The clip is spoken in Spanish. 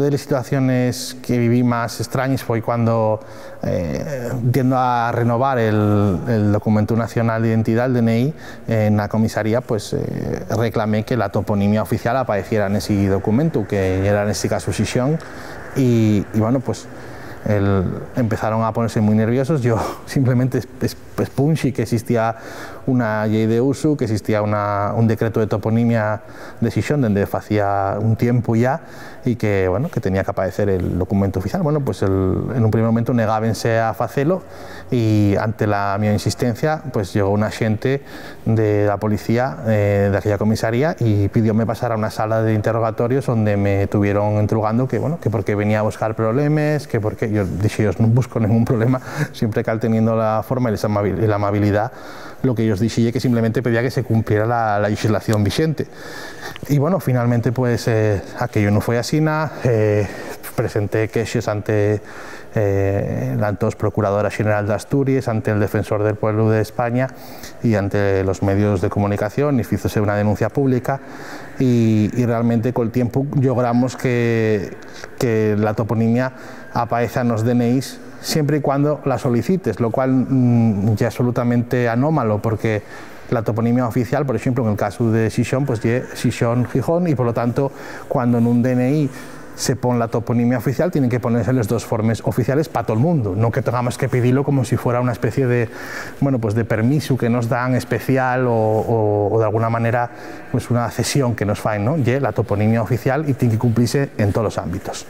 una de las situaciones que viví más extrañas fue cuando, yendo a renovar el documento nacional de identidad, el DNI, en la comisaría, pues reclamé que la toponimia oficial apareciera en ese documento, que era en este caso Xixón, y bueno, pues empezaron a ponerse muy nerviosos. Yo simplemente expuse que existía una ley de uso, que existía un decreto de toponimia de Xixón desde hacía un tiempo ya, y que, bueno, que tenía que aparecer el documento oficial. Bueno, pues en un primer momento negábense a hacerlo, y ante mi insistencia pues llegó un agente de la policía de aquella comisaría y pidióme pasar a una sala de interrogatorios donde me tuvieron interrogando que, bueno, que porque venía a buscar problemas, que porque yo dije, yo no busco ningún problema, siempre que teniendo la forma y la amabilidad. Lo que ellos dije que simplemente pedía que se cumpliera la legislación vigente. Y bueno, finalmente pues aquello no fue así, presenté queixes ante la entonces Procuradora General de Asturias, ante el Defensor del Pueblo de España y ante los medios de comunicación, y hízose una denuncia pública, y realmente con el tiempo logramos que la toponimia aparezca en los DNIs siempre y cuando la solicites, lo cual ya es absolutamente anómalo, porque la toponimia oficial, por ejemplo, en el caso de Xixón, pues es Xixón Gijón, y por lo tanto, cuando en un DNI se pone la toponimia oficial, tienen que ponerse las dos formas oficiales para todo el mundo, no que tengamos que pedirlo como si fuera una especie de, bueno, pues de permiso que nos dan especial o de alguna manera pues una cesión que nos faen, ¿no? La toponimia oficial, y tiene que cumplirse en todos los ámbitos.